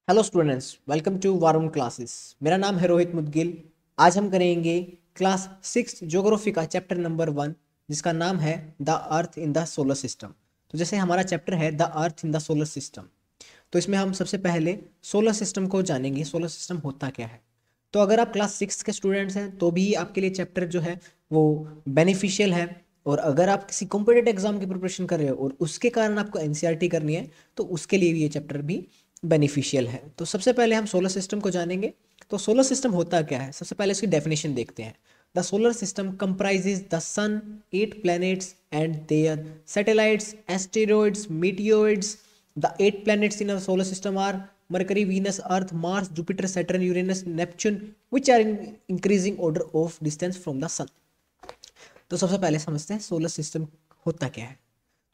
Hello students, welcome to Varun classes. मेरा नाम है रोहित मुदगिल। आज हम करेंगे क्लास 6 ज्योग्राफी का चैप्टर नंबर 1, जिसका नाम है the earth in the solar system. तो जैसे हमारा चैप्टर है the earth in the solar system, तो इसमें हम सबसे पहले सोलर सिस्टम को जानेंगे। सोलर सिस्टम होता क्या है। तो अगर आप क्लास 6 के स्टूडेंट्स हैं तो भी आपके लिए चैप्टर जो है वो बेनिफिशियल है। और अगर आप किसी कॉम्पिटेटिव एग्जाम की प्रिपरेशन कर रहे हो और उसके कारण आपको एनसीईआरटी करनी है, तो उसके लिए भी ये चैप्टर भी बेनिफिशियल है। तो सबसे पहले हम सोलर सिस्टम को जानेंगे। तो सोलर सिस्टम होता क्या है, सबसे पहले इसकी डेफिनेशन देखते हैं। The solar system comprises the sun, 8 planets and their satellites, asteroids, meteoroids. The 8 planets in our solar system are Mercury, Venus, Earth, Mars, Jupiter, Saturn, Uranus, Neptune, which are in increasing order of distance from the sun। तो सबसे पहले समझते हैं solar system होता क्या है।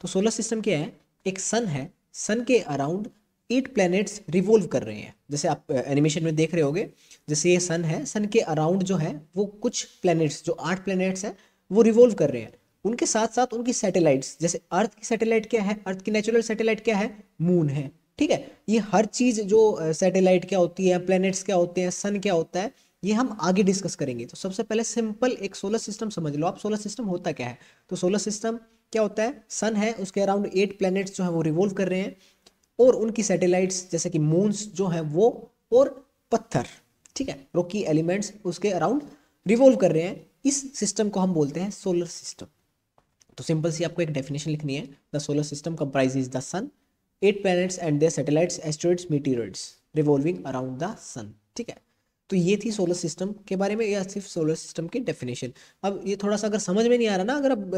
तो solar system क्या है, एक सन है, सन के अराउंड 8 planets रिवॉल्व कर रहे हैं। जैसे आप एनिमेशन में देख रहे होगे, जैसे ये सन है, सन के अराउंड जो है वो कुछ प्लैनेट्स, जो 8 planets हैं, वो रिवॉल्व कर रहे हैं। उनके साथ साथ उनकी सैटेलाइट्स, जैसे अर्थ की सैटेलाइट क्या है, अर्थ की नेचुरल सैटेलाइट क्या है, मून है। ठीक है, ये हर चीज जो सैटेलाइट क्या होती है, प्लैनेट्स क्या होते हैं, सन क्या होता है, ये हम आगे डिस्कस करेंगे। तो सबसे पहले सिंपल एक सोलर सिस्टम समझ लो आप। सोलर सिस्टम होता क्या है। तो सोलर सिस्टम क्या होता है, सन है, उसके अराउंड 8 planets जो है वो रिवॉल्व कर रहे हैं, और उनकी सैटेलाइट्स जैसे कि मून्स जो है वो, और पत्थर, ठीक है, रॉकी एलिमेंट्स उसके अराउंड रिवॉल्व कर रहे हैं। इस सिस्टम को हम बोलते हैं सोलर सिस्टम। तो सिंपल सी आपको एक डेफिनेशन लिखनी है। The solar system comprises the sun, 8 planets and their satellites, asteroids, meteoroids revolving around the sun. ठीक है, तो ये थी सोलर सिस्टम के बारे में, या सिर्फ सोलर सिस्टम की डेफिनेशन। अब ये थोड़ा सा अगर समझ में नहीं आ रहा ना, अगर अब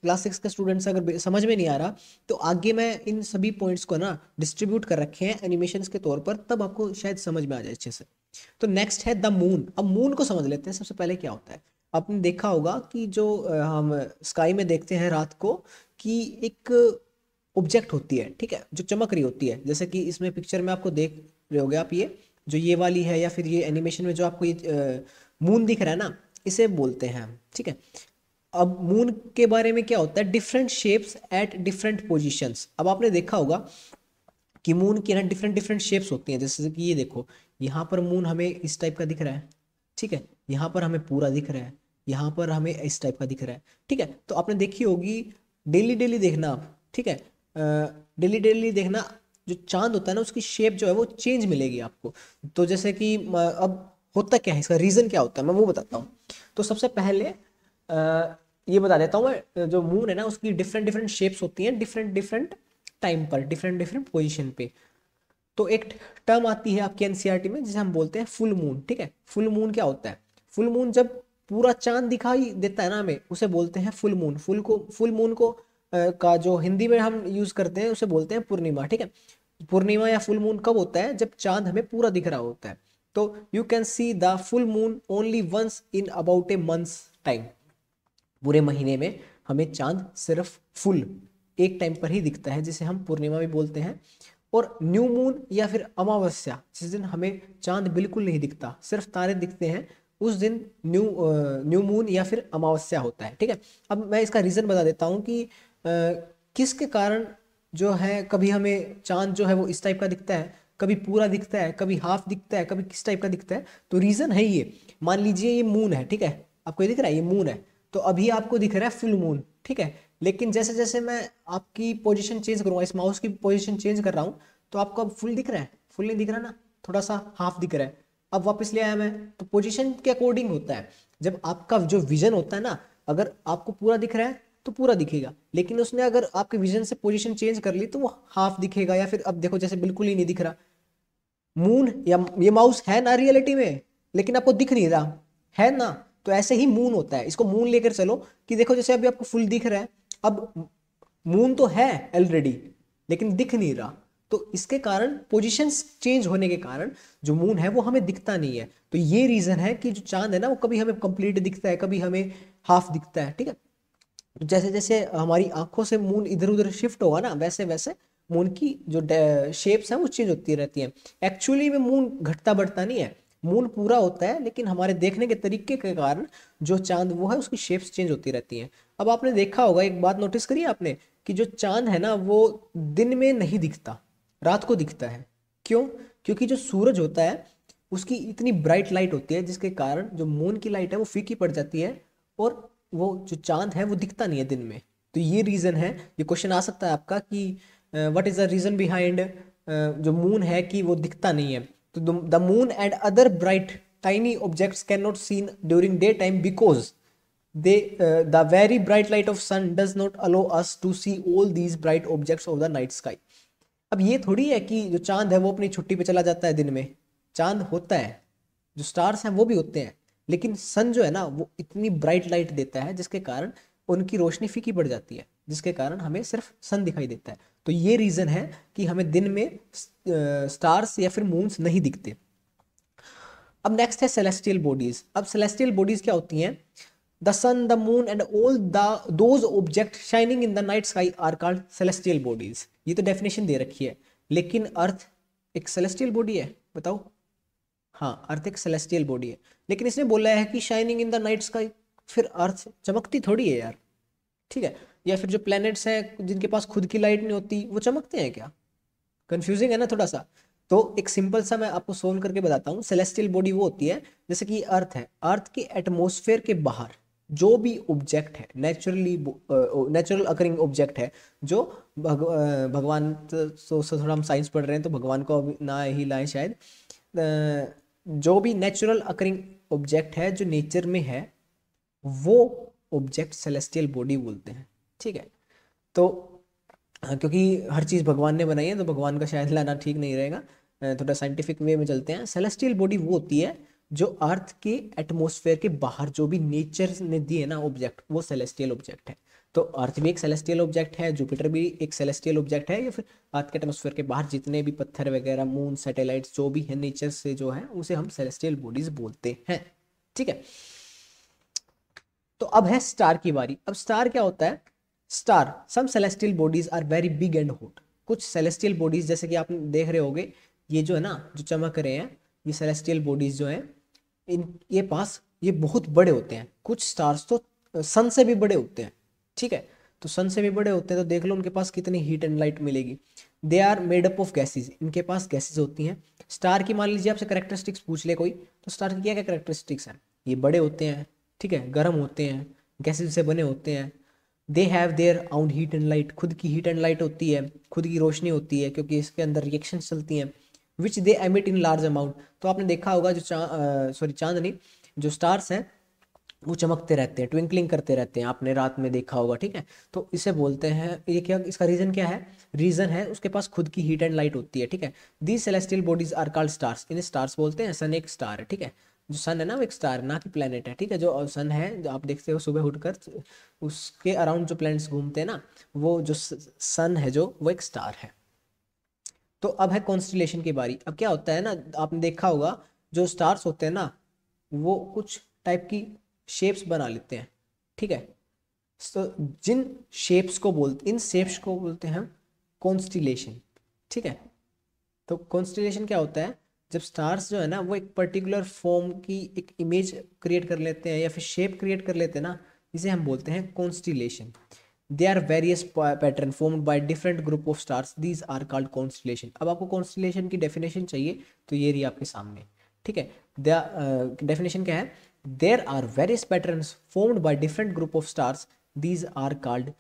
क्लास 6 का स्टूडेंट्स अगर समझ में नहीं आ रहा, तो आगे मैं इन सभी पॉइंट्स को ना डिस्ट्रीब्यूट कर रखे हैं एनिमेशंस के तौर पर, तब आपको शायद समझ में आ जाए अच्छे से। तो नेक्स्ट है द मून। अब मून को समझ लेते हैं। सबसे पहले क्या होता है, आपने देखा होगा कि जो हम स्काई में देखते हैं रात को, कि एक ऑब्जेक्ट होती है, ठीक है, जो चमक रही होती है। जैसे कि इसमें पिक्चर में आपको देख रहे होगे आप, ये जो ये वाली है, या फिर ये एनिमेशन में जो आपको ये मून दिख रहा है ना, इसे बोलते हैं हम। ठीक है, अब मून के बारे में क्या होता है, different shapes at different positions. अब आपने देखा होगा कि मून की ना डिफरेंट डिफरेंट शेप्स होती हैं। जैसे कि ये देखो, यहाँ पर मून हमें इस टाइप का दिख रहा है, ठीक है, यहाँ पर हमें पूरा दिख रहा है, यहाँ पर हमें इस टाइप का दिख रहा है। ठीक है, तो आपने देखी होगी, डेली डेली देखना आप, ठीक है, डेली डेली देखना, जो चांद होता है ना उसकी शेप जो है वो चेंज मिलेगी आपको। तो जैसे कि अब होता क्या है, इसका रीज़न क्या होता है, मैं वो बताता हूँ। तो सबसे पहले ये बता देता हूँ मैं, जो मून है ना उसकी डिफरेंट डिफरेंट शेप्स होती हैं, डिफरेंट डिफरेंट टाइम पर, डिफरेंट डिफरेंट पोजीशन पे। तो एक टर्म आती है आपके एनसीईआरटी में जिसे हम बोलते हैं फुल मून। ठीक है, फुल मून क्या होता है, फुल मून जब पूरा चांद दिखाई देता है ना हमें, उसे बोलते हैं फुल मून। फुल मून को का जो हिंदी में हम यूज करते हैं उसे बोलते हैं पूर्णिमा। ठीक है, पूर्णिमा या फुल मून कब होता है, जब चांद हमें पूरा दिख रहा होता है। तो you can see the full moon only once in about a months time. पूरे महीने में हमें चांद सिर्फ फुल एक टाइम पर ही दिखता है, जिसे हम पूर्णिमा भी बोलते हैं। और न्यू मून या फिर अमावस्या, जिस दिन हमें चांद बिल्कुल नहीं दिखता, सिर्फ तारे दिखते हैं, उस दिन न्यू मून या फिर अमावस्या होता है। ठीक है, अब मैं इसका रीज़न बता देता हूँ कि किसके कारण जो है कभी हमें चांद जो है वो इस टाइप का दिखता है, कभी पूरा दिखता है, कभी हाफ दिखता है, कभी किस टाइप का दिखता है। तो रीज़न है ये, मान लीजिए ये मून है, ठीक है, आपको ये दिख रहा है, ये मून है, तो अभी आपको दिख रहा है फुल मून। ठीक है, लेकिन जैसे जैसे मैं आपकी पोजीशन चेंज करूँगा, इस माउस की पोजीशन चेंज कर रहा हूँ, तो आपको अब फुल दिख रहा है, फुल नहीं दिख रहा ना, थोड़ा सा हाफ दिख रहा है। अब वापस ले आया मैं, तो पोजीशन के अकॉर्डिंग होता है। जब आपका जो विजन होता है ना, अगर आपको पूरा दिख रहा है तो पूरा दिखेगा, लेकिन उसने अगर आपके विजन से पोजीशन चेंज कर ली तो वो हाफ दिखेगा, या फिर अब देखो जैसे बिल्कुल ही नहीं दिख रहा। मून या ये माउस है ना रियलिटी में, लेकिन आपको दिख नहीं रहा है ना। तो ऐसे ही मून होता है, इसको मून लेकर चलो कि देखो जैसे अभी आपको फुल दिख रहा है, अब मून तो है ऑलरेडी, लेकिन दिख नहीं रहा। तो इसके कारण पोजीशंस चेंज होने के कारण जो मून है वो हमें दिखता नहीं है। तो ये रीजन है कि जो चांद है ना वो कभी हमें कंप्लीट दिखता है, कभी हमें हाफ दिखता है। ठीक है, तो जैसे जैसे हमारी आंखों से मून इधर उधर शिफ्ट होगा ना, वैसे वैसे मून की जो शेप्स हैं वो चेंज होती रहती हैं। एक्चुअली में मून घटता बढ़ता नहीं है, मून पूरा होता है, लेकिन हमारे देखने के तरीके के कारण जो चांद वो है उसकी शेप्स चेंज होती रहती हैं। अब आपने देखा होगा, एक बात नोटिस करी आपने, कि जो चांद है ना वो दिन में नहीं दिखता, रात को दिखता है। क्यों? क्योंकि जो सूरज होता है उसकी इतनी ब्राइट लाइट होती है जिसके कारण जो मून की लाइट है वो फीकी पड़ जाती है और वो जो चांद है वो दिखता नहीं है दिन में। तो ये रीज़न है। ये क्वेश्चन आ सकता है आपका कि what is the reason behind जो मून है कि वो दिखता नहीं है। तो the moon and other bright tiny objects can not seen during day time because the very bright light of sun does not allow us to see all these bright objects of the night sky। अब ये थोड़ी है कि जो चांद है वो अपनी छुट्टी पे चला जाता है दिन में। चांद होता है, जो स्टार्स हैं वो भी होते हैं, लेकिन सन जो है ना वो इतनी ब्राइट लाइट देता है जिसके कारण उनकी रोशनी फीकी पड़ जाती है, जिसके कारण हमें सिर्फ सन दिखाई देता है। तो ये रीज़न है कि हमें दिन में स्टार्स या फिर मून्स नहीं दिखते। अब नेक्स्ट है सेलेस्टियल बॉडीज। अब सेलेस्टियल बॉडीज क्या होती हैं? The sun, the moon and all those object shining in the night sky are called celestial bodies. ये तो डेफिनेशन दे रखी है, लेकिन अर्थ एक सेलेस्टियल बॉडी है? बताओ। हाँ, अर्थ एक सेलेस्टियल बॉडी है, लेकिन इसने बोला है कि shining in the night sky. फिर अर्थ चमकती थोड़ी है यार, ठीक है? या फिर जो प्लैनेट्स हैं जिनके पास खुद की लाइट नहीं होती वो चमकते हैं क्या? कंफ्यूजिंग है ना थोड़ा सा। तो एक सिंपल सा मैं आपको सोल्व करके बताता हूँ। सेलेस्टियल बॉडी वो होती है जैसे कि अर्थ है, अर्थ के एटमॉस्फेयर के बाहर जो भी ऑब्जेक्ट है, नेचुरल अकरिंग ऑब्जेक्ट है, जो भगवान तो थोड़ा हम साइंस पढ़ रहे हैं तो भगवान को अभी ना ही लाए शायद। जो भी नेचुरल अकरिंग ऑब्जेक्ट है जो नेचर में है वो ऑब्जेक्ट सेलेस्टियल बॉडी बोलते हैं, ठीक है? तो हाँ, क्योंकि हर चीज़ भगवान ने बनाई है तो भगवान का शायद लाना ठीक नहीं रहेगा। थोड़ा साइंटिफिक वे में चलते हैं। सेलेस्टियल बॉडी वो होती है जो अर्थ के एटमॉस्फेयर के बाहर जो भी नेचर ने दी है ना ऑब्जेक्ट, वो सेलेस्टियल ऑब्जेक्ट है। तो अर्थ भी एक सेलेस्टियल ऑब्जेक्ट है, जुपिटर भी एक सेलेस्टियल ऑब्जेक्ट है, या फिर अर्थ के एटमॉस्फेयर के बाहर जितने भी पत्थर वगैरह, मून, सैटेलाइट्स जो भी है नेचर से जो है उसे हम सेलेस्टियल बॉडीज बोलते हैं, ठीक है? तो अब है स्टार की बारी। अब स्टार क्या होता है? Star, some celestial bodies are very big and hot. कुछ सेलेस्टियल बॉडीज जैसे कि आप देख रहे होगे, ये जो है ना जो चमक रहे हैं, ये सेलेस्टियल बॉडीज जो हैं ये बहुत बड़े होते हैं। कुछ स्टार्स तो सन से भी बड़े होते हैं, ठीक है? तो सन से भी बड़े होते हैं तो देख लो उनके पास कितनी हीट एंड लाइट मिलेगी। They are made up of gases, इनके पास गैसेज होती हैं। स्टार की मान लीजिए आपसे करेक्टरिस्टिक्स पूछ ले कोई, तो स्टार की क्या क्या करेक्टरिस्टिक्स हैं? ये बड़े होते हैं, ठीक है, गर्म होते हैं, गैसेज से बने होते हैं। They have their own heat and light, खुद की हीट एंड लाइट होती है, खुद की रोशनी होती है, क्योंकि इसके अंदर रिएक्शन चलती हैं। Which they emit in large amount. तो आपने देखा होगा जो चांद नहीं, जो स्टार्स हैं वो चमकते रहते हैं, ट्विंकलिंग करते रहते हैं, आपने रात में देखा होगा, ठीक है? तो इसे बोलते हैं, ये क्या, इसका रीजन क्या है? रीजन है उसके पास खुद की हीट एंड लाइट होती है, ठीक है? These celestial bodies are called stars, इन्हें स्टार्स बोलते हैं। सन एक स्टार है, ठीक है? जो सन है ना वो एक स्टार ना कि प्लेनेट है, ठीक है? जो सन है जो आप देखते हो सुबह उठकर उसके अराउंड जो प्लैनेट्स घूमते हैं ना, वो जो सन है जो वो एक स्टार है। तो अब है कॉन्स्टिलेशन की बारी। अब क्या होता है ना, आपने देखा होगा जो स्टार्स होते हैं ना वो कुछ टाइप की शेप्स बना लेते हैं, ठीक है? तो जिन शेप्स को बोलते इन शेप्स को बोलते हैं कॉन्स्टिलेशन, ठीक है? तो कॉन्स्टिलेशन क्या होता है? जब स्टार्स जो है ना वो एक पर्टिकुलर फॉर्म की एक इमेज क्रिएट कर लेते हैं या फिर शेप क्रिएट कर लेते हैं ना, इसे हम बोलते हैं constellation. They are various pattern formed by different group of stars, these are called constellation. अब आपको कॉन्स्टिलेशन की डेफिनेशन चाहिए तो ये रही आपके सामने, ठीक है? द डेफिनेशन क्या है? There are various patterns formed by different group of stars, these are called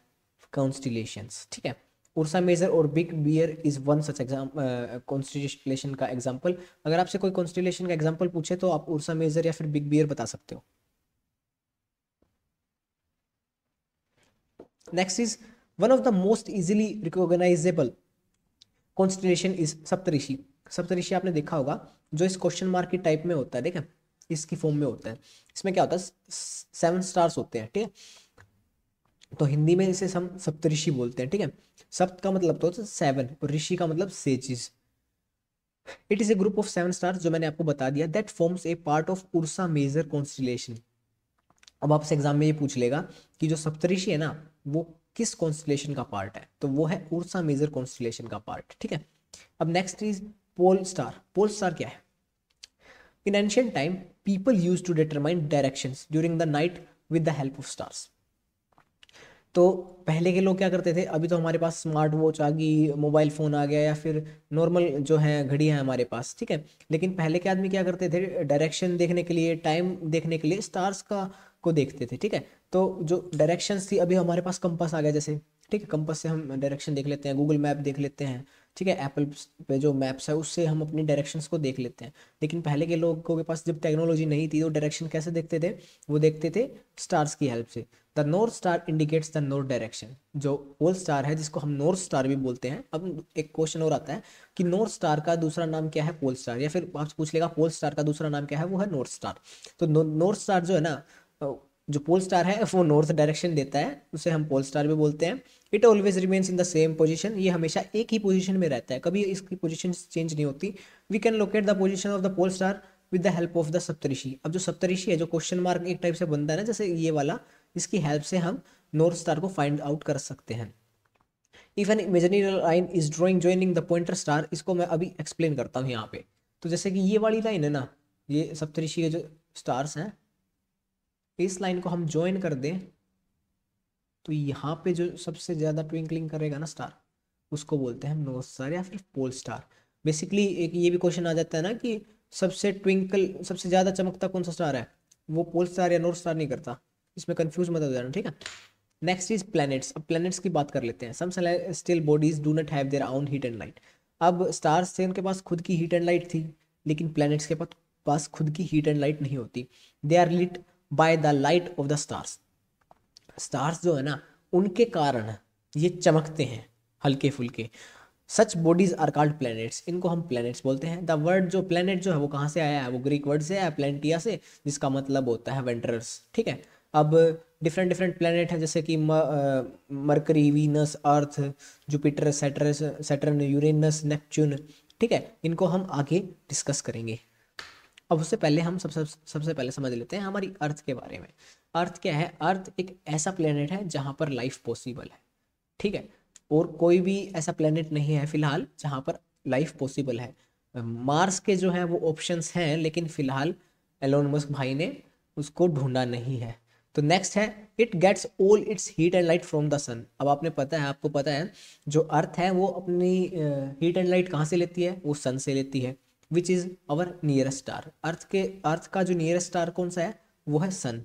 constellations, ठीक है? उर्सा मेजर और big bear is one such constellation का एग्जाम्पल। अगर आपसे कोई कॉन्स्टिलेशन का एग्जाम्पल पूछे तो आप उर्सा मेजर या फिर बिग बियर बता सकते हो। Next is one of the most easily recognisable constellation is Saptarishi. Saptarishi आपने देखा होगा, जो इस क्वेश्चन मार्क की टाइप में होता है, देखा इसकी फॉर्म में होता है। इसमें क्या होता है? 7 स्टार्स होते हैं, ठीक है? तो हिंदी में इसे हम सप्तऋषि बोलते हैं, ठीक है? सप्त का मतलब तो 7 और ऋषि का मतलब sages. It is a group of 7 stars, जो मैंने आपको बता दिया, that forms a part of Ursa major constellation. अब आपसे एग्जाम में ये पूछ लेगा कि जो सप्तऋषि है ना वो किस कॉन्स्टिलेशन का पार्ट है, तो वो है उर्सा मेजर कॉन्स्टिलेशन का पार्ट, ठीक है? अब next is pole star. Pole star क्या है? In ancient time people use to determine directions during the night with the help of stars. तो पहले के लोग क्या करते थे, अभी तो हमारे पास स्मार्ट वॉच आ गई, मोबाइल फ़ोन आ गया, या फिर नॉर्मल जो है घड़ी है हमारे पास, ठीक है। लेकिन पहले के आदमी क्या करते थे, डायरेक्शन देखने के लिए, टाइम देखने के लिए स्टार्स का को देखते थे, ठीक है। तो जो डायरेक्शंस थी, अभी हमारे पास कंपास आ गया जैसे, ठीक है, कंपास से हम डायरेक्शन देख लेते हैं, गूगल मैप देख लेते हैं, ठीक है, एप्पल पे जो मैप्स है उससे हम अपनी डायरेक्शंस को देख लेते हैं। लेकिन पहले के लोगों के पास जब टेक्नोलॉजी नहीं थी, तो डायरेक्शन कैसे देखते थे, वो देखते थे स्टार्स की हेल्प से। The north star indicates the north direction. जो पोल स्टार है, जिसको हम नॉर्थ स्टार भी बोलते हैं। अब एक क्वेश्चन और आता है कि नॉर्थ स्टार का दूसरा नाम क्या है, पोल स्टार, या फिर आपसे पूछ लेगा पोल स्टार का दूसरा नाम क्या है, वो है नॉर्थ स्टार। तो नॉर्थ स्टार जो है ना, जो पोल स्टार है वो नॉर्थ डायरेक्शन देता है, उसे हम पोल स्टार भी बोलते हैं। It always remains in the same position, ये हमेशा एक ही पोजीशन में रहता है, कभी इसकी पोजीशन चेंज नहीं होती। We can locate the position of the pole star with the help of the Saptarishi. अब जो सप्तऋषि है, जो क्वेश्चन मार्क एक टाइप से बनता है ना, जैसे ये वाला, इसकी हेल्प से हम नॉर्थ स्टार को फाइंड आउट कर सकते हैं। If an imaginary line is drawing joining the pointer star, इसको मैं अभी एक्सप्लेन करता हूँ यहाँ पे। तो जैसे कि ये वाली लाइन है ना, ये सप्तऋषि के जो स्टार्स हैं, इस लाइन को हम ज्वाइन कर दें, तो यहाँ पे जो सबसे ज़्यादा ट्विंकलिंग करेगा ना स्टार, उसको बोलते हैं हम नॉर्थ स्टार या फिर पोल स्टार। बेसिकली एक ये भी क्वेश्चन आ जाता है ना कि सबसे ट्विंकल, सबसे ज़्यादा चमकता कौन सा स्टार है, वो पोल स्टार या नॉर्थ स्टार नहीं करता, इसमें कंफ्यूज मत हो जाना, ठीक है। Next is planets. अब प्लैनेट्स की बात कर लेते हैं। Some celestial bodies do not have their own heat and light. अब स्टार्स थे, उनके पास खुद की हीट एंड लाइट थी, लेकिन प्लैनेट्स के पास खुद की हीट एंड लाइट नहीं होती। They are lit by the light of the stars. Stars जो है ना, उनके कारण ये चमकते हैं हल्के फुल्के। सच बॉडीज आर कॉल्ड प्लैनेट्स, इनको हम प्लैनेट्स बोलते हैं। द वर्ड जो प्लैनेट जो है वो कहाँ से आया है, वो ग्रीक वर्ड से आया, प्लैनेटिया से, जिसका मतलब होता है वेंटरर्स, ठीक है। अब डिफरेंट डिफरेंट प्लैनेट है, जैसे कि मरकरी, वीनस, अर्थ, जुपिटर, सैटर्न, यूरेनस, नेपच्यून, ठीक है। इनको हम आगे डिस्कस करेंगे। अब उससे पहले हम सबसे पहले समझ लेते हैं हमारी अर्थ के बारे में। अर्थ क्या है, अर्थ एक ऐसा प्लेनेट है जहाँ पर लाइफ पॉसिबल है, ठीक है। और कोई भी ऐसा प्लेनेट नहीं है फिलहाल जहाँ पर लाइफ पॉसिबल है। मार्स के जो है वो ऑप्शंस हैं, लेकिन फिलहाल एलोन मस्क भाई ने उसको ढूंढा नहीं है। तो नेक्स्ट है, it gets all its heat and light from the sun. अब आपको पता है जो अर्थ है वो अपनी हीट एंड लाइट कहाँ से लेती है, वो सन से लेती है, which is our nearest star. Earth का जो नियरेस्ट स्टार कौन सा है, वो है सन,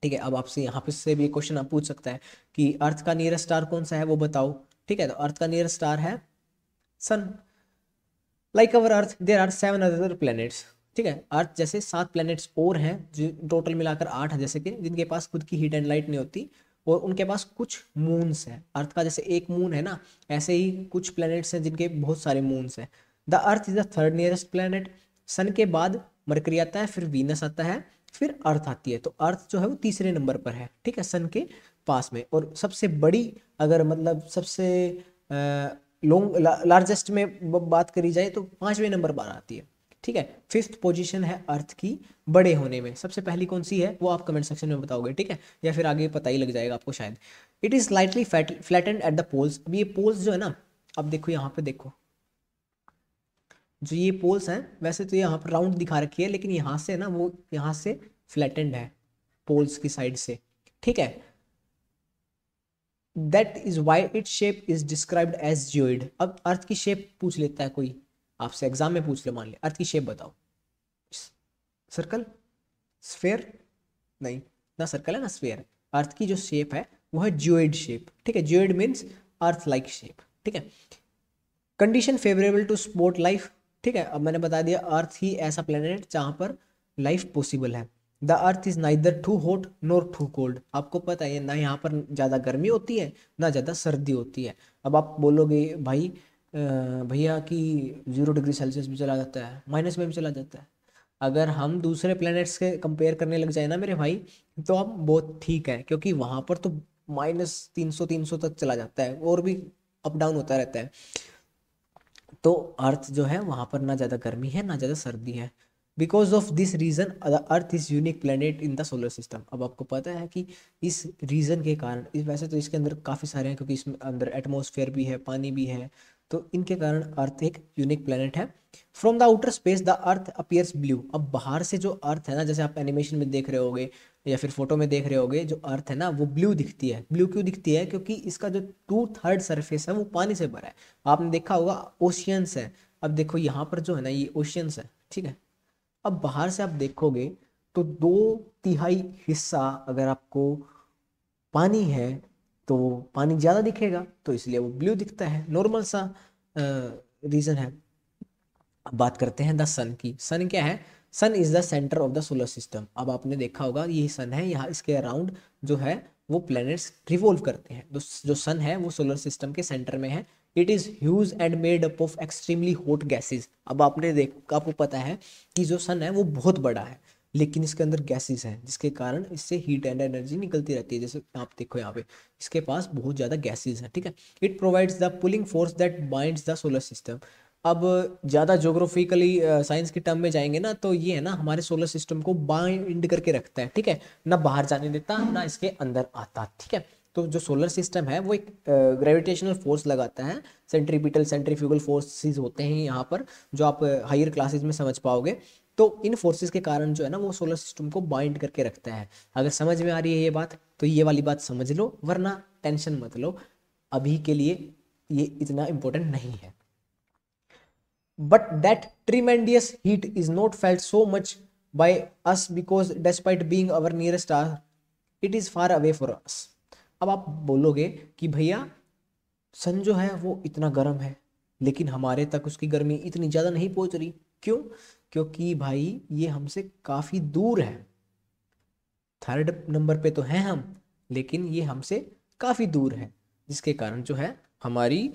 ठीक है। अब आपसे यहाँ पे से भी क्वेश्चन आप पूछ सकता है कि अर्थ का नियरेस्ट स्टार कौन सा है, वो बताओ, ठीक है। तो अर्थ का नियरेस्ट स्टार है sun. Like our earth there are 7 other planets, ठीक है। अर्थ जैसे 7 प्लैनेट्स और हैं, जो टोटल मिलाकर 8 है, जैसे कि जिनके पास खुद की हीट एंड लाइट नहीं होती, और उनके पास कुछ मून्स हैं। अर्थ का जैसे एक मून है ना, ऐसे ही कुछ प्लैनेट्स हैं जिनके बहुत सारे मून्स हैं। The earth is the third nearest planet. Sun के बाद मरकरी आता है, फिर वीनस आता है, फिर अर्थ आती है। तो अर्थ जो है वो तीसरे नंबर पर है, ठीक है, सन के पास में। और सबसे बड़ी, अगर मतलब सबसे लॉन्ग लार्जेस्ट में बात करी जाए, तो 5वें नंबर पर आती है, ठीक है। फिफ्थ पोजीशन है अर्थ की बड़े होने में। सबसे पहली कौन सी है वो आप कमेंट सेक्शन में बताओगे, ठीक है, या फिर आगे पता ही लग जाएगा आपको शायद। It is slightly flattened at the poles. अब ये पोल्स जो है ना, अब देखो यहाँ पे देखो, जो ये पोल्स हैं, वैसे तो यहाँ पर राउंड दिखा रखी है, लेकिन यहाँ से ना वो यहाँ से फ्लैटेंड है पोल्स की साइड से, ठीक है। That is why it shape is described as geoid. अब अर्थ की शेप पूछ लेता है कोई आपसे, एग्जाम में पूछ ले, मान लिया अर्थ की शेप बताओ, सर्कल, स्फेयर, नहीं ना, सर्कल है ना स्फेयर। अर्थ की जो शेप है वो है जियोइड शेप, ठीक है। Geoid means earth like shape, ठीक है। Condition favourable to support life, ठीक है। अब मैंने बता दिया अर्थ ही ऐसा प्लेनेट जहाँ पर लाइफ पॉसिबल है। The earth is neither too hot nor too cold. आपको पता है ना, यहाँ पर ज़्यादा गर्मी होती है ना ज़्यादा सर्दी होती है। अब आप बोलोगे भाई भैया कि 0 डिग्री सेल्सियस भी चला जाता है, माइनस में भी चला जाता है। अगर हम दूसरे प्लैनेट्स के कंपेयर करने लग जाए ना मेरे भाई, तो हम बहुत ठीक है, क्योंकि वहाँ पर तो -300 तक चला जाता है, और भी अप डाउन होता रहता है। तो अर्थ जो है वहाँ पर ना ज़्यादा गर्मी है ना ज़्यादा सर्दी है। Because of this reason the earth is unique planet in the solar system. अब आपको पता है कि इस रीज़न के कारण, वैसे तो इसके अंदर काफ़ी सारे हैं, क्योंकि इसमें अंदर एटमॉस्फेयर भी है, पानी भी है, तो इनके कारण अर्थ एक यूनिक प्लेनेट है। From the outer space the earth appears blue. अब बाहर से जो अर्थ है ना, जैसे आप एनिमेशन में देख रहे होगे या फिर फोटो में देख रहे होगे, जो अर्थ है ना वो ब्लू दिखती है। ब्लू क्यों दिखती है? क्योंकि इसका जो 2/3 सरफेस है वो पानी से भरा है। आपने देखा होगा ओशियंस है। अब देखो यहाँ पर जो है ना ये ओशियंस है, ठीक है। अब बाहर से आप देखोगे तो 2/3 हिस्सा अगर आपको पानी है तो पानी ज़्यादा दिखेगा, तो इसलिए वो ब्लू दिखता है। नॉर्मल सा रीज़न है। अब बात करते हैं द सन की। सन क्या है? Sun is the centre of the solar system. अब आपने देखा होगा ये सन है, यहाँ इसके अराउंड जो है वो प्लैनेट्स रिवॉल्व करते हैं। जो सन है वो सोलर सिस्टम के सेंटर में है। It is huge and made up of extremely hot gases. अब आपको पता है कि जो सन है वो बहुत बड़ा है, लेकिन इसके अंदर गैसेज हैं जिसके कारण इससे हीट एंड एनर्जी निकलती रहती है। जैसे आप देखो यहाँ पे इसके पास बहुत ज़्यादा गैसेज हैं, ठीक है। It provides the pulling force that binds the solar system. अब ज़्यादा ज्योग्राफिकली साइंस की टर्म में जाएंगे ना, तो ये है ना हमारे सोलर सिस्टम को बाइंड करके रखता है, ठीक है। ना बाहर जाने देता ना इसके अंदर आता, ठीक है। तो जो सोलर सिस्टम है वो एक ग्रेविटेशनल फोर्स लगाता है। सेंट्रीपिटल सेंट्रीफ्यूगल फोर्सेस होते हैं यहाँ पर, जो आप हायर क्लासेस में समझ पाओगे। तो इन फोर्सेस के कारण जो है ना वो सोलर सिस्टम को बाइंड करके रखता है। अगर समझ में आ रही है ये बात तो ये वाली बात समझ लो, वरना टेंशन मत लो, अभी के लिए ये इतना इम्पोर्टेंट नहीं है। But that tremendous heat is not felt so much by us because despite being our nearest star, it is far away for us. अब आप बोलोगे कि भैया सन जो है वो इतना गर्म है, लेकिन हमारे तक उसकी गर्मी इतनी ज़्यादा नहीं पहुंच रही। क्यों? क्योंकि भाई ये हमसे काफ़ी दूर है। 3rd नंबर पे तो हैं हम, लेकिन ये हमसे काफ़ी दूर है, जिसके कारण जो है हमारी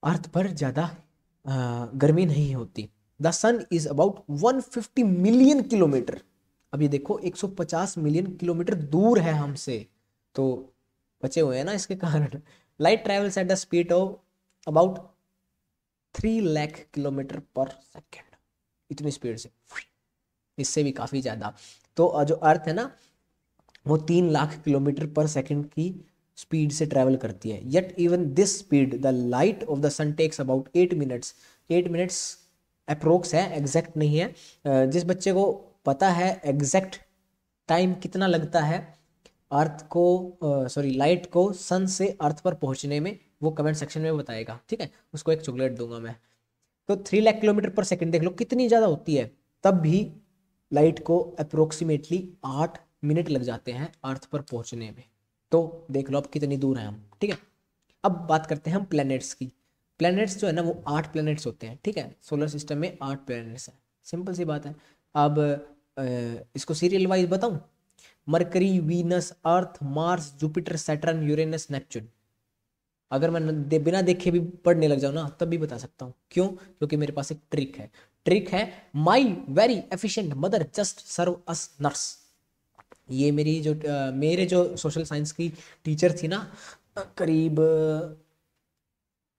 अर्थ पर ज़्यादा गर्मी नहीं होती। The sun is about 150 million kilometre. अब ये देखो 150 मिलियन किलोमीटर दूर है हमसे, तो बचे हुए हैं ना इसके कारण। Light travels at the speed of about 3 lakh kilometre per second. इतनी स्पीड से, इससे भी काफ़ी ज़्यादा। तो जो अर्थ है ना वो 3 लाख किलोमीटर पर सेकेंड की स्पीड से ट्रैवल करती है। Yet even this speed the light of the sun takes about 8 minutes. 8 minutes approx है, एग्जैक्ट नहीं है। जिस बच्चे को पता है एग्जैक्ट टाइम कितना लगता है अर्थ को, सॉरी लाइट को सन से अर्थ पर पहुंचने में, वो कमेंट सेक्शन में बताएगा, ठीक है। उसको एक चॉकलेट दूंगा मैं। तो 3 लाख किलोमीटर पर सेकेंड देख लो कितनी ज़्यादा होती है, तब भी लाइट को अप्रोक्सीमेटली 8 मिनट लग जाते हैं अर्थ पर पहुंचने में। तो देख लो अब कितनी दूर हैं हम, ठीक है। अब बात करते हैं हम प्लैनेट्स की। प्लैनेट्स जो है ना वो 8 प्लैनेट्स होते हैं, ठीक है। सोलर सिस्टम में 8 प्लैनेट्स हैं, सिंपल सी बात है। अब इसको सीरियल वाइज बताऊं, Mercury, Venus, Earth, Mars, Jupiter, Saturn, Uranus, Neptune. अगर मैं बिना देखे भी पढ़ने लग जाऊँ ना तब भी बता सकता हूँ। क्यों? क्योंकि मेरे पास एक ट्रिक है। ट्रिक है my very efficient mother just serve us nuts. ये मेरे जो सोशल साइंस की टीचर थी ना, करीब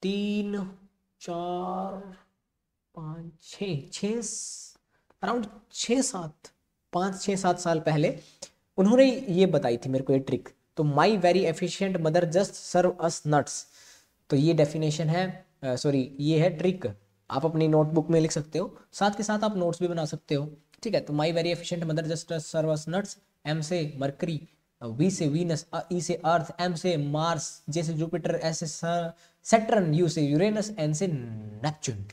3 4 5 6 अराउंड 6 7 5 6 7 साल पहले उन्होंने ये बताई थी मेरे को ये ट्रिक। तो my very efficient mother just serve us nuts. तो ये डेफिनेशन है, सॉरी ये है ट्रिक। आप अपनी नोटबुक में लिख सकते हो, साथ के साथ आप नोट्स भी बना सकते हो, ठीक है। तो my very efficient mother just serve us nuts. M से मरकरी, वी से वीनस, ई से अर्थ, एम से मार्स, जे से जुपिटर, एस से सैटर्न, यू से यूरेनस, एन से नेपच्यून।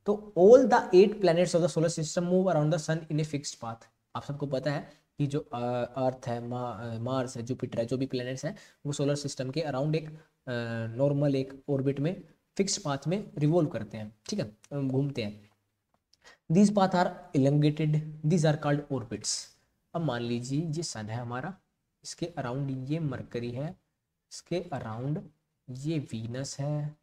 तो all the 8 planets of the solar system move around the sun in a fixed path. आप सबको पता है कि जो अर्थ है, मार्स है, जुपिटर है, जो भी प्लैनेट्स हैं वो सोलर सिस्टम के अराउंड एक नॉर्मल एक ऑर्बिट में फिक्स्ड पाथ में रिवॉल्व करते हैं, ठीक है, घूमते हैं। These path are elongated, these are called orbits. अब मान लीजिए ये सन है हमारा, इसके अराउंड ये मरकरी है, इसके अराउंड ये वीनस है,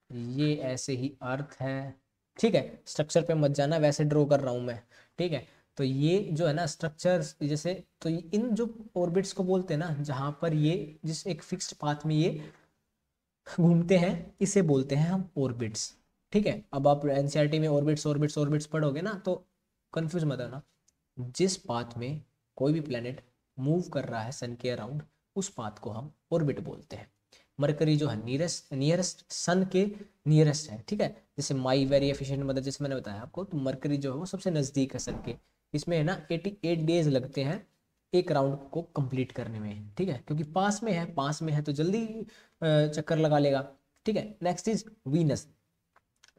ये ऐसे ही अर्थ है, ठीक है। स्ट्रक्चर पे मत जाना, वैसे ड्रॉ कर रहा हूँ मैं, ठीक है। तो ये जो है ना स्ट्रक्चर जैसे, तो इन जो ऑर्बिट्स को बोलते हैं ना, जहाँ पर ये जिस एक फिक्स्ड पाथ में ये घूमते हैं, इसे बोलते हैं हम ऑर्बिट्स, ठीक है। अब आप एनसीईआरटी में ऑर्बिट्स ऑर्बिट्स ऑर्बिट्स पढ़ोगे ना तो कंफ्यूज मत होना। जिस पाथ में कोई भी प्लेनेट मूव कर रहा है सन के अराउंड, उस पाथ को हम ऑर्बिट बोलते हैं। मरकरी जो है नियरेस्ट सन के नियरेस्ट है, ठीक है। जैसे माई वेरी एफिशिएंट मदर, जैसे मैंने बताया आपको, तो मरकरी जो है वो सबसे नज़दीक है सन के। इसमें है ना 88 डेज लगते हैं एक राउंड को कंप्लीट करने में, ठीक है, क्योंकि पास में है तो जल्दी चक्कर लगा लेगा, ठीक है। Next is Venus.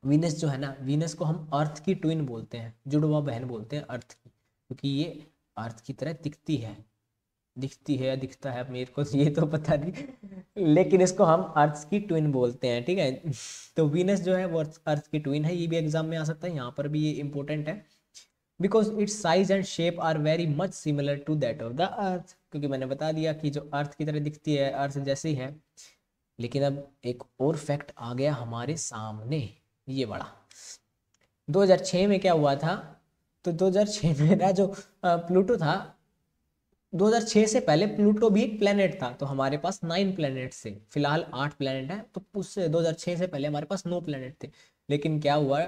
वीनस जो है ना, वीनस को हम अर्थ की ट्विन बोलते हैं, जुड़वा बहन बोलते हैं अर्थ की, क्योंकि ये अर्थ की तरह दिखती है या दिखता है, मेरे को ये तो पता नहीं, लेकिन इसको हम अर्थ की ट्विन बोलते हैं, ठीक है। तो वीनस जो है वो अर्थ की ट्विन है, ये भी एग्जाम में आ सकता है, यहाँ पर भी ये इंपॉर्टेंट है, because its size and shape are very much similar to that of the earth, क्योंकि मैंने बता दिया कि जो अर्थ की तरह दिखती है, अर्थ जैसी है। लेकिन अब एक और फैक्ट आ गया हमारे सामने, ये बड़ा 2006 में क्या हुआ था, तो 2006 में ना जो प्लूटो था, 2006 से पहले प्लूटो भी एक प्लेनेट था, तो हमारे पास 9 प्लेनेट थे, फिलहाल 8 प्लेनेट हैं, तो उससे 2006 से पहले हमारे पास 9 प्लेनेट थे। लेकिन क्या हुआ,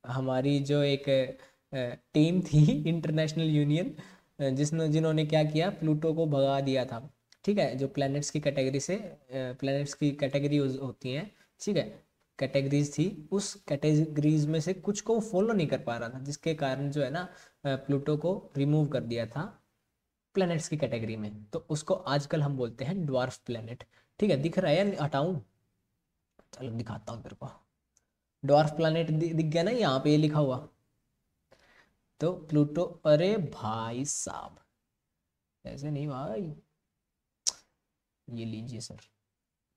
हमारी जो एक टीम थी इंटरनेशनल यूनियन, जिन्होंने क्या किया, प्लूटो को भगा दिया था, ठीक है। जो प्लैनेट्स की कैटेगरी से, प्लैनेट्स की कैटेगरी होती हैं, ठीक है, कैटेगरीज थी, उस कैटेगरीज में से कुछ को फॉलो नहीं कर पा रहा था, जिसके कारण जो है ना प्लूटो को रिमूव कर दिया था प्लैनेट्स की कैटेगरी में, तो उसको आजकल हम बोलते हैं ड्वार्फ प्लैनेट, ठीक है। दिख रहा है या हटाऊं, चलो दिखाता हूँ तेरे को। ड्वार्फ प्लैनेट दिख गया ना यहाँ पे, ये लिखा हुआ, तो प्लूटो, अरे भाई साहब ऐसे नहीं भाई, ये लीजिए सर,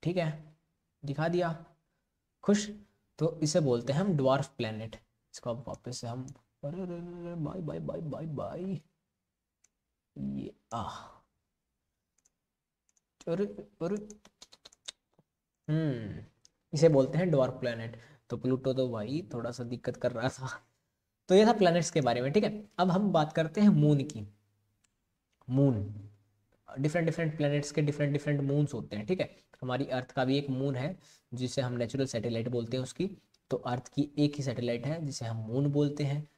ठीक है, दिखा दिया, खुश। तो इसे बोलते हैं हम ड्वार्फ प्लैनेट। इसको अब वापस से हम, अरे bye bye bye bye bye, ये अरे अरे, इसे बोलते हैं ड्वार्फ प्लैनेट। तो प्लूटो तो भाई थोड़ा सा दिक्कत कर रहा था। तो ये था प्लैनेट्स के बारे में, ठीक है। अब हम बात करते हैं मून की। मून, डिफरेंट डिफरेंट प्लैनेट्स के डिफरेंट डिफरेंट मून्स होते हैं, ठीक है। हमारी अर्थ का भी एक मून है, जिसे हम नेचुरल सैटेलाइट बोलते हैं उसकी। तो अर्थ की एक ही सैटेलाइट है जिसे हम मून बोलते हैं।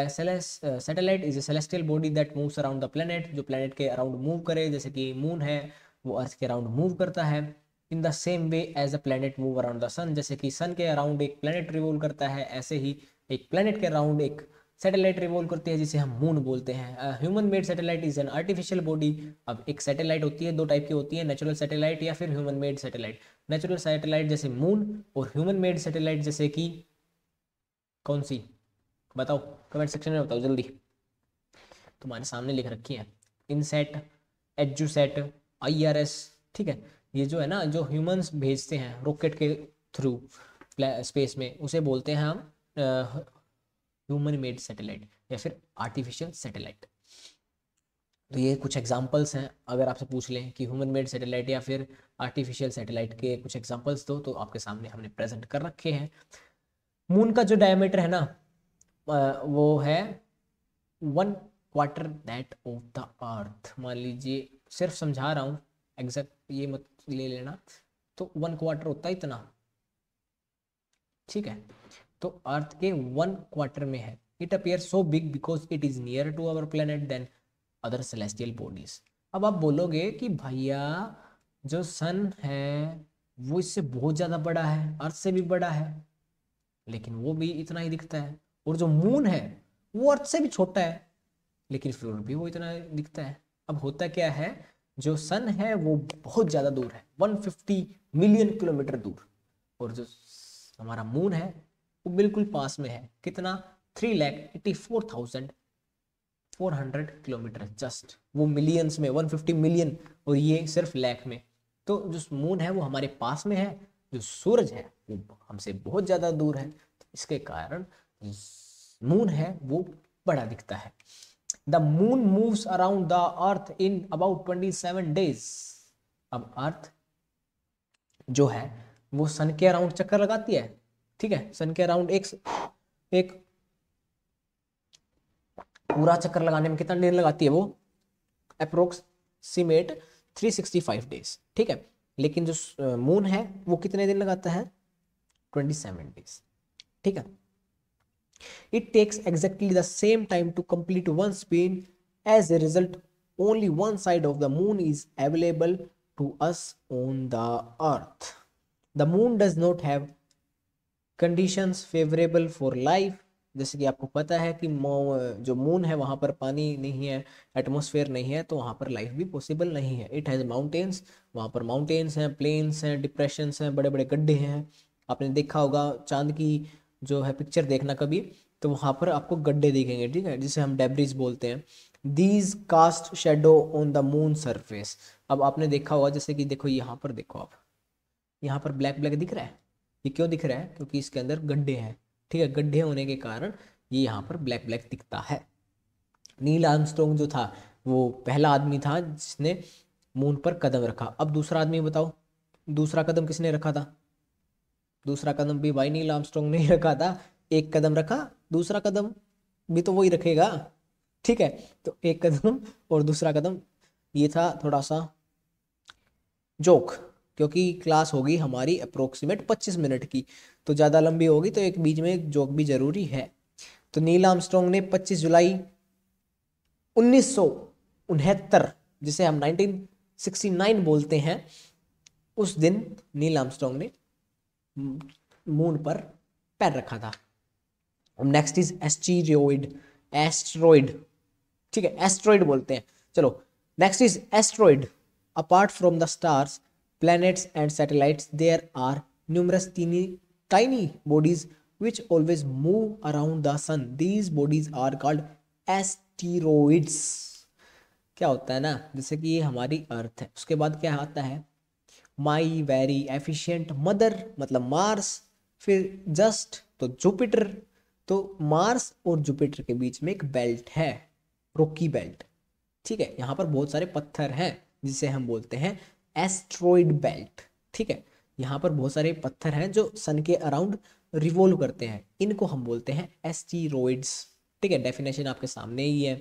Satellite is a celestial body that moves around the planet, जो प्लैनेट के अराउंड मूव करे, जैसे कि मून है वो अर्थ के अराउंड मूव करता है। In the same way as a planet move around the sun, जैसे कि सन के अराउंड एक प्लैनेट रिवॉल्व करता है, ऐसे ही एक प्लैनेट के अराउंड एक सैटेलाइट रिवॉल्व करती है, जिसे हम मून बोलते हैं। Human made satellite is an artificial body. अब एक सैटेलाइट होती है, दो टाइप की होती है, नेचुरल सैटेलाइट या फिर human made satellite. Natural satellite जैसे मून, और ह्यूमन मेड सैटेलाइट जैसे कि कौन सी, बताओ कमेंट सेक्शन में बताओ जल्दी, तुम्हारे सामने लिख रखी है। इनसेट, एजुसेट, IRS, ठीक है। ये जो है ना, जो ह्यूमंस भेजते हैं रॉकेट के थ्रू स्पेस में, उसे बोलते हैं हम ह्यूमन मेड सैटेलाइट या फिर आर्टिफिशियल सैटेलाइट। तो ये कुछ एग्जांपल्स हैं, अगर आपसे पूछ लें कि ह्यूमन मेड सैटेलाइट या फिर आर्टिफिशियल सैटेलाइट के कुछ एग्जांपल्स दो, तो आपके सामने हमने प्रेजेंट कर रखे हैं। मून का जो डायमीटर है ना, वो है 1/4 दैट ऑफ द अर्थ। मान लीजिए, सिर्फ समझा रहा हूँ, एग्जैक्ट ये मत ले लेना, तो 1/4 होता है इतना, ठीक है। तो अर्थ के 1/4 में है। It appear so big because it is near to our planet than other celestial bodies. अब आप बोलोगे कि भैया जो सन है वो इससे बहुत ज़्यादा बड़ा है, अर्थ से भी बड़ा है, लेकिन वो भी इतना ही दिखता है। और जो मून है वो अर्थ से भी छोटा है, लेकिन फिर भी वो इतना दिखता है। अब होता क्या है, जो सन है वो बहुत ज़्यादा दूर है, 150 मिलियन किलोमीटर दूर, और जो हमारा मून है वो बिल्कुल पास में है, कितना, 3,84,400 किलोमीटर, जस्ट वो मिलियंस में, 150 मिलियन, और ये सिर्फ लैख में। तो जो मून है वो हमारे पास में है, जो सूरज है वो हमसे बहुत ज़्यादा दूर है, तो इसके कारण मून है वो बड़ा दिखता है। The moon moves around the earth in about 27 days। अब अर्थ जो है वो सन के अराउंड चक्कर लगाती है, ठीक है। सन के अराउंड एक पूरा चक्कर लगाने में कितना दिन लगाती है वो, अप्रोक्सीमेट 365 days, ठीक है। लेकिन जो मून है वो कितने दिन लगाता है, 27 days, ठीक है। It takes exactly the same time to complete one spin. As a result, only one side of the moon is available to us on the earth. The moon does not have conditions favorable for life. जैसे कि आपको पता है कि जो moon है वहाँ पर पानी नहीं है, एटमॉस्फेयर नहीं है, तो वहाँ पर लाइफ भी पॉसिबल नहीं है. इट हैज़ माउंटेन्स, वहाँ पर माउंटेन्स हैं, प्लेन्स हैं, डिप्रेशंस हैं, बड़े बड़े गड्ढे हैं. आपने देखा होगा चांद की जो है पिक्चर देखना कभी, तो वहाँ पर आपको गड्ढे दिखेंगे, ठीक है, जिसे हम डेब्रिस बोलते हैं. These cast shadow on the moon surface. अब आपने देखा होगा, जैसे कि देखो यहाँ पर देखो आप, यहाँ पर ब्लैक ब्लैक दिख रहा है. ये क्यों दिख रहा है? क्योंकि इसके अंदर गड्ढे हैं, ठीक है. गड्ढे होने के कारण ये यहाँ पर ब्लैक ब्लैक दिखता है. नील आर्मस्ट्रॉन्ग जो था वो पहला आदमी था जिसने मून पर कदम रखा. अब दूसरा आदमी बताओ, दूसरा कदम किसने रखा था? दूसरा कदम भी भाई नील आर्मस्ट्रॉन्ग ने ही रखा था. एक कदम रखा, दूसरा कदम भी तो वही रखेगा, ठीक है. तो एक कदम और दूसरा कदम, ये था थोड़ा सा जोक, क्योंकि क्लास होगी हमारी अप्रोक्सीमेट 25 मिनट की, तो ज़्यादा लंबी होगी तो एक बीच में एक जोक भी जरूरी है. तो नील आर्मस्ट्रॉन्ग ने 25 जुलाई 1969, जिसे हम 1969 बोलते हैं, उस दिन नील आर्मस्ट्रॉन्ग ने मून पर पैर रखा था. Next is asteroid. एस्टेरॉइड, ठीक है, एस्टेरॉइड बोलते हैं. चलो next is asteroid. Apart from the stars, planets and satellites, there are numerous tiny bodies which always move around the sun. These bodies are called asteroids. क्या होता है ना, जैसे कि ये हमारी अर्थ है, उसके बाद क्या आता है, माई वेरी एफिशिएंट मदर मतलब मार्स, फिर जस्ट तो जुपिटर. तो मार्स और जुपिटर के बीच में एक बेल्ट है, रॉकी बेल्ट, ठीक है. यहाँ पर बहुत सारे पत्थर हैं जिसे हम बोलते हैं एस्ट्रॉइड बेल्ट, ठीक है. यहाँ पर बहुत सारे पत्थर हैं जो सन के अराउंड रिवॉल्व करते हैं, इनको हम बोलते हैं एस्टेरॉइड्स, ठीक है. डेफिनेशन आपके सामने ही है,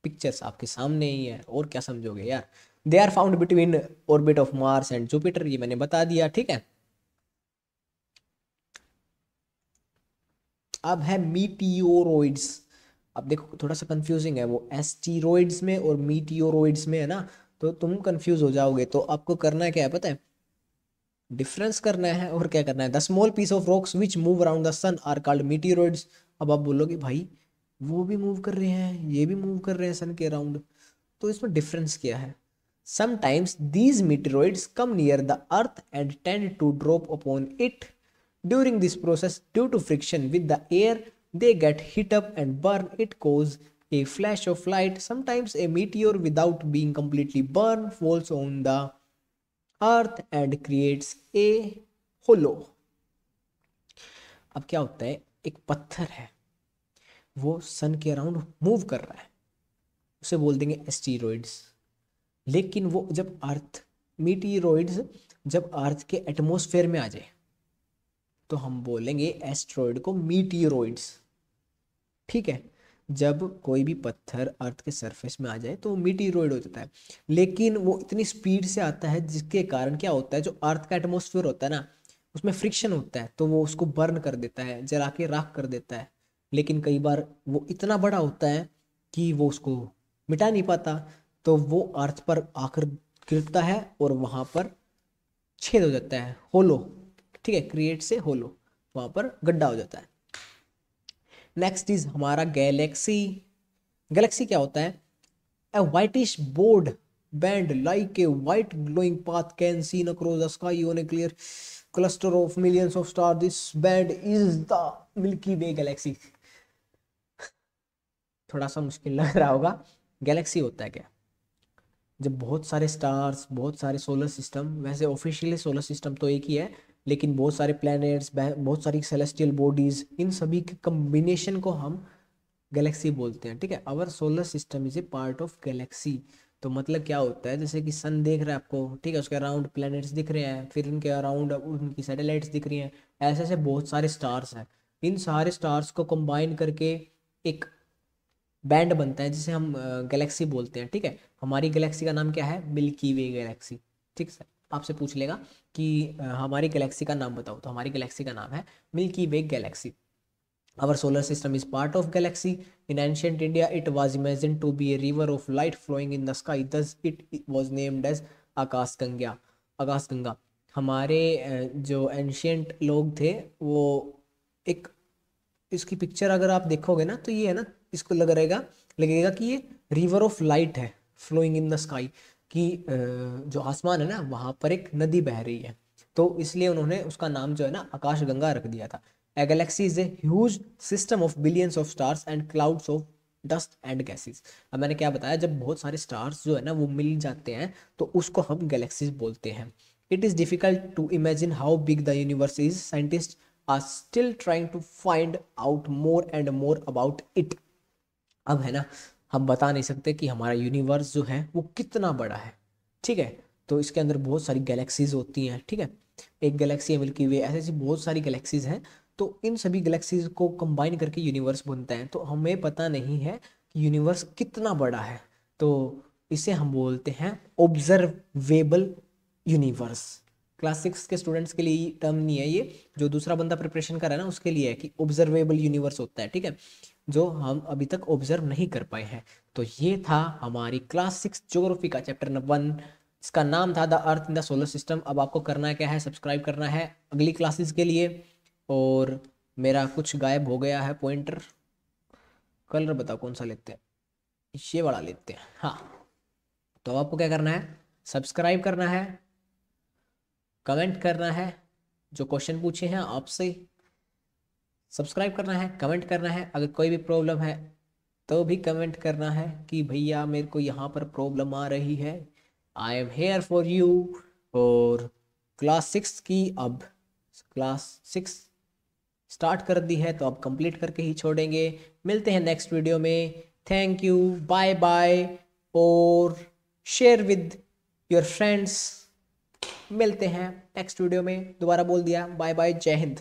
पिक्चर्स आपके सामने ही है, और क्या समझोगे यार. They are found between orbit of Mars and Jupiter, ये मैंने बता दिया, ठीक है. अब है मीटियोरॉइड्स. अब देखो थोड़ा सा कंफ्यूजिंग है, वो एस्टेरॉइड्स में और मीटियोरॉइड्स में है ना, तो तुम कंफ्यूज हो जाओगे. तो आपको करना क्या है पता है, डिफरेंस करना है. और क्या करना है, the small piece of rocks which move around the sun are called meteoroids. अब आप बोलोगे भाई वो भी मूव कर रहे हैं, ये भी मूव कर रहे हैं सन के अराउंड, तो इसमें डिफरेंस क्या है. Sometimes these meteoroids come near the earth and tend to drop upon it. During this process, due to friction with the air, they get heat up and burn. It causes a flash of light. Sometimes a meteor, without being completely burned, falls on the earth and creates a hollow. अब क्या होता है, एक पत्थर है वो सन के around move कर रहा है, उसे बोल देंगे एस्टेरॉइड्स. लेकिन वो जब अर्थ, मीटियोरॉइड्स जब अर्थ के एटमॉस्फेयर में आ जाए तो हम बोलेंगे एस्टेरॉइड को मीटियोरॉइड्स, ठीक है. जब कोई भी पत्थर अर्थ के सरफेस में आ जाए तो वो मीटियोरॉइड हो जाता है. लेकिन वो इतनी स्पीड से आता है जिसके कारण क्या होता है, जो अर्थ का एटमॉस्फेयर होता है ना, उसमें फ्रिक्शन होता है, तो वो उसको बर्न कर देता है, जला के राख कर देता है. लेकिन कई बार वो इतना बड़ा होता है कि वो उसको मिटा नहीं पाता, तो वो अर्थ पर आकर गिरता है और वहाँ पर छेद हो जाता है, होलो, ठीक है, क्रिएट से होलो, वहाँ पर गड्ढा हो जाता है. नेक्स्ट इज हमारा गैलेक्सी. गैलेक्सी क्या होता है, a whitish board band like a white glowing path can seen across the sky on a clear cluster of millions of stars. This band is the Milky Way galaxy. थोड़ा सा मुश्किल लग रहा होगा. Galaxy होता है क्या, जब बहुत सारे स्टार्स, बहुत सारे सोलर सिस्टम, वैसे ऑफिशियली सोलर सिस्टम तो एक ही है, लेकिन बहुत सारे प्लैनेट्स, बहुत सारी सेलेस्टियल बॉडीज, इन सभी के कम्बिनेशन को हम गैलेक्सी बोलते हैं, ठीक है. Our solar system is a part of galaxy. तो मतलब क्या होता है, जैसे कि सन देख रहा है आपको, ठीक है, उसके अराउंड प्लैनेट्स दिख रहे हैं, फिर उनके अराउंड उनकी सैटेलाइट्स दिख रही हैं, ऐसे ऐसे बहुत सारे स्टार्स हैं. इन सारे स्टार्स को कंबाइन करके एक बैंड बनता है जिसे हम गैलेक्सी बोलते हैं, ठीक है. हमारी गैलेक्सी का नाम क्या है, मिल्की वे गैलेक्सी, ठीक है. आपसे पूछ लेगा कि हमारी गैलेक्सी का नाम बताओ, तो हमारी गैलेक्सी का नाम है milky way Galaxy. Our solar system is part of galaxy. In ancient India, it was imagined to be a river of light flowing in the sky. Thus, it was named as आकाशगंगा। आकाशगंगा हमारे जो ancient लोग थे वो एक, इसकी picture अगर आप देखोगे ना तो ये है ना, इसको लगेगा लगेगा कि ये रिवर ऑफ लाइट है फ्लोइंग इन द स्काई, कि जो आसमान है ना वहाँ पर एक नदी बह रही है, तो इसलिए उन्होंने उसका नाम जो है ना आकाशगंगा रख दिया था। ए Galaxy is a huge system of billions of stars and clouds of dust and gases. अब मैंने क्या बताया, जब बहुत सारे स्टार्स जो है ना वो मिल जाते हैं तो उसको हम गैलेक्सीज बोलते हैं। It is difficult to imagine how big the universe is, scientist are still trying to find out more and more about it. अब है ना, हम बता नहीं सकते कि हमारा यूनिवर्स जो है वो कितना बड़ा है, ठीक है। तो इसके अंदर बहुत सारी गैलेक्सीज होती हैं, ठीक है। एक गैलेक्सी है मिल्की वे, ऐसी ऐसी बहुत सारी गैलेक्सीज हैं। तो इन सभी गैलेक्सीज को कंबाइन करके यूनिवर्स बनता है, तो हमें पता नहीं है कि यूनिवर्स कितना बड़ा है। तो इसे हम बोलते हैं ऑब्जर्वेबल यूनिवर्स। क्लास 6 के स्टूडेंट्स के लिए टर्म नहीं है ये, जो दूसरा बंदा प्रिपरेशन कर रहा है ना उसके लिए है कि ऑब्जर्वेबल यूनिवर्स होता है, ठीक है, जो हम अभी तक ऑब्जर्व नहीं कर पाए हैं। तो ये था हमारी क्लास 6 ज्योग्राफी का चैप्टर नंबर 1, इसका नाम था the earth in the solar system. अब आपको करना क्या है, सब्सक्राइब करना है अगली क्लासेस के लिए। और मेरा कुछ गायब हो गया है पॉइंटर, कलर बताओ कौन सा लेते हैं, ये वाला लेते हैं, हाँ। तो आपको क्या करना है, सब्सक्राइब करना है, कमेंट करना है, जो क्वेश्चन पूछे हैं आपसे सब्सक्राइब करना है, कमेंट करना है। अगर कोई भी प्रॉब्लम है तो भी कमेंट करना है कि भैया मेरे को यहाँ पर प्रॉब्लम आ रही है, I am here for you. और क्लास 6 की अब क्लास 6 स्टार्ट कर दी है तो अब कंप्लीट करके ही छोड़ेंगे। मिलते हैं नेक्स्ट वीडियो में, थैंक यू, बाय बाय, और शेयर विद योर फ्रेंड्स। मिलते हैं नेक्स्ट वीडियो में, दोबारा बोल दिया, बाय बाय, जय हिंद।